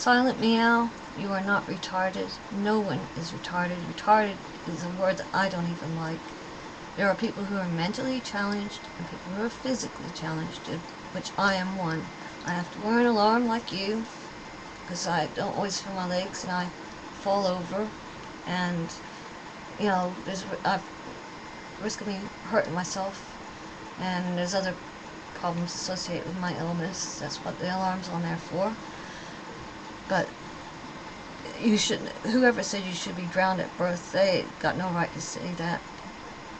Silent meow, you are not retarded. No one is retarded. Retarded is a word that I don't even like. There are people who are mentally challenged and people who are physically challenged, which I am one. I have to wear an alarm like you because I don't always feel my legs and I fall over, and there's risk of me hurting myself, and there's other problems associated with my illness. That's what the alarm's on there for. But you shouldn't. Whoever said you should be drowned at birth, they got no right to say that,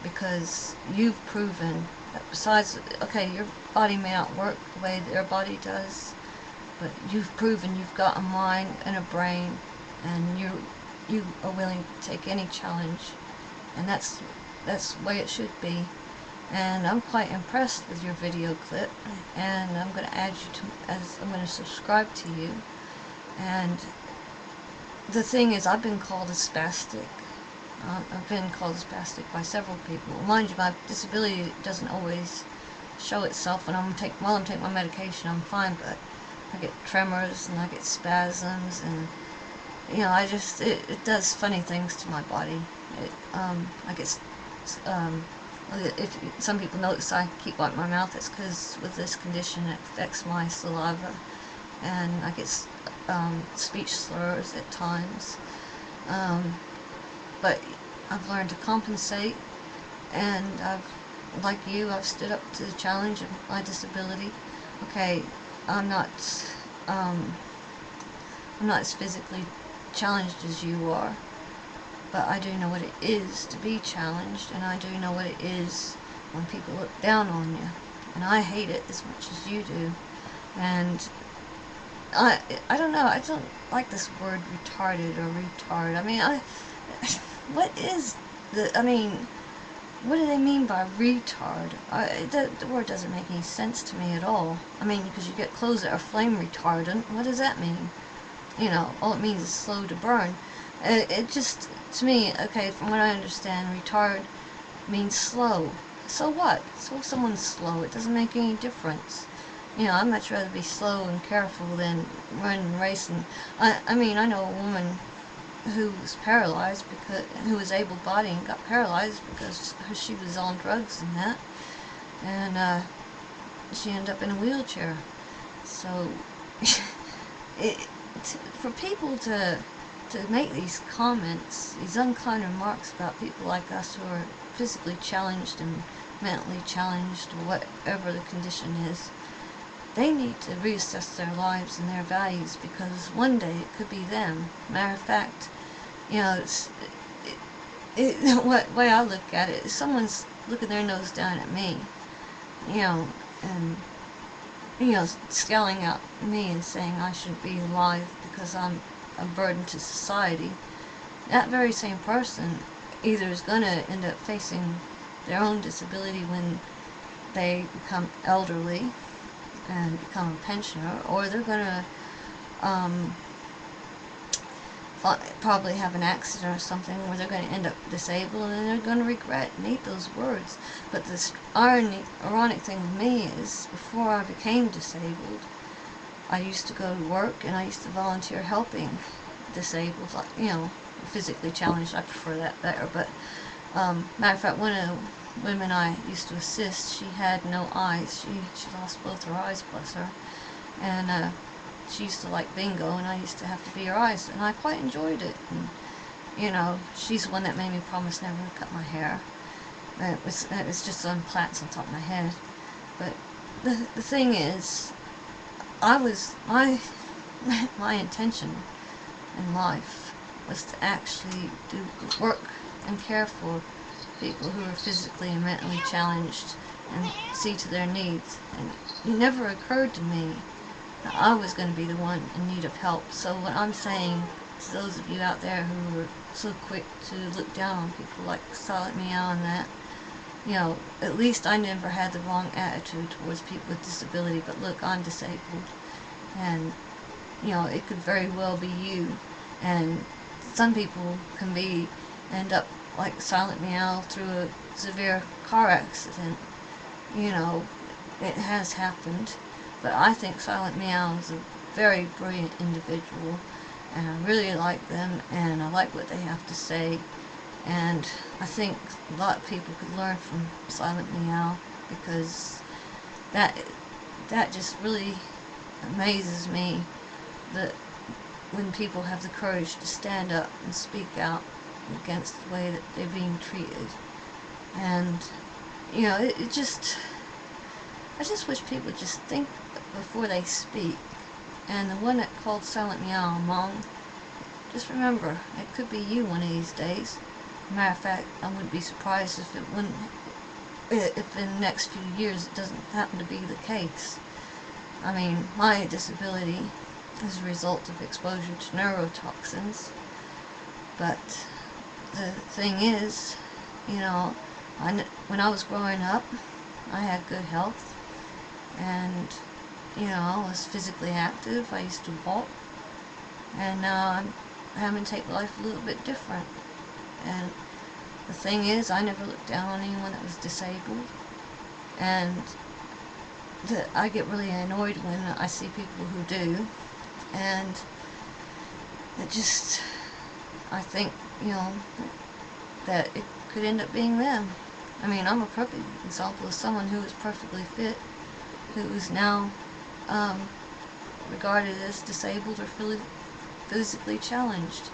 because you've proven that besides, okay, your body may not work the way their body does, but you've proven you've got a mind and a brain, and you are willing to take any challenge, and that's the way it should be. And I'm quite impressed with your video clip, and I'm going to add you to, as I'm going to subscribe to you. And the thing is, I've been called a spastic. I've been called a spastic by several people. Mind you, my disability doesn't always show itself when while I'm taking my medication. I'm fine, but I get tremors and I get spasms, and it does funny things to my body. I get if some people notice I keep wiping my mouth, it's because with this condition it affects my saliva, and I get speech slurs at times. But I've learned to compensate, and like you, I've stood up to the challenge of my disability. Okay, I'm not as physically challenged as you are, but I do know what it is to be challenged, and I do know what it is when people look down on you, and I hate it as much as you do. And I don't know, I don't like this word retarded or retard. I mean, what do they mean by retard? The word doesn't make any sense to me at all. I mean, because you get clothes that are flame retardant, what does that mean? All it means is slow to burn. It just, to me, okay, from what I understand, retard means slow. So what? So if someone's slow, it doesn't make any difference. I'd much rather be slow and careful than run and race. And I mean, I know a woman who was paralyzed who was able-bodied and got paralyzed because she was on drugs and that, and she ended up in a wheelchair. So for people to make these comments, these unkind remarks about people like us who are physically challenged and mentally challenged, or whatever the condition is, they need to reassess their lives and their values, because one day it could be them. Matter of fact, what way I look at it is someone's looking their nose down at me, and scowling at me and saying I shouldn't be alive because I'm a burden to society. That very same person either is going to end up facing their own disability when they become elderly and become a pensioner, or they're going to probably have an accident or something where they're going to end up disabled, and they're going to regret and hate those words. But the ironic thing with me is, before I became disabled, I used to go to work and I used to volunteer helping disabled, physically challenged. I prefer that better. But matter of fact, one of the women I used to assist, she had no eyes. She lost both her eyes, bless her. And she used to like bingo, and I used to have to be her eyes, and I quite enjoyed it. And she's the one that made me promise never to cut my hair. It was just on plaits on top of my head. But the thing is, my intention in life was to actually do work and care for people who are physically and mentally challenged and see to their needs. And it never occurred to me that I was going to be the one in need of help. So what I'm saying to those of you out there who are so quick to look down on people like Silent Meow and that, at least I never had the wrong attitude towards people with disability. But look, I'm disabled, and it could very well be you. And some people can end up like Silent Meow through a severe car accident. It has happened. But I think Silent Meow is very brilliant individual, and I really like them, and I like what they have to say, and I think a lot of people could learn from Silent Meow, because that that just really amazes me, that when people have the courage to stand up and speak out against the way that they're being treated. And it just, I just wish people would just think before they speak. And the one that called Silent Meow Mom, just remember, it could be you one of these days. Matter of fact, I wouldn't be surprised if it wouldn't, if in the next few years it doesn't happen to be the case. I mean, my disability is a result of exposure to neurotoxins, but the thing is, when I was growing up, I had good health, and I was physically active. I used to walk, and now I'm having to take life a little bit different. And the thing is, I never looked down on anyone that was disabled, and I get really annoyed when I see people who do, and it just, I think, that it could end up being them. I mean, I'm a perfect example of someone who is perfectly fit, who is now regarded as disabled or physically challenged.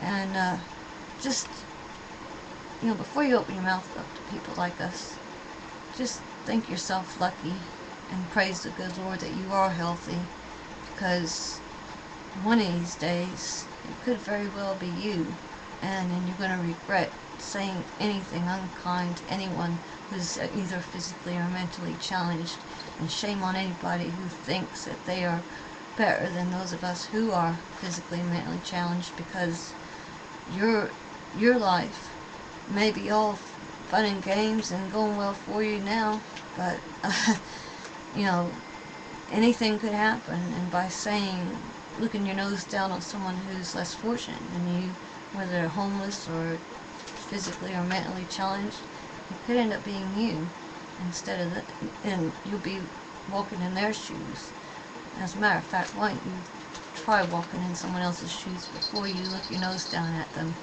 And just, before you open your mouth up to people like us, just think yourself lucky and praise the good Lord that you are healthy, because one of these days it could very well be you, and then you're going to regret saying anything unkind to anyone who's either physically or mentally challenged. And shame on anybody who thinks that they are better than those of us who are physically and mentally challenged, because your life may be all fun and games and going well for you now, but anything could happen. And by looking your nose down on someone who's less fortunate than you, whether they're homeless or physically or mentally challenged, it could end up being you instead of and you'll be walking in their shoes. As a matter of fact, why don't you try walking in someone else's shoes before you look your nose down at them?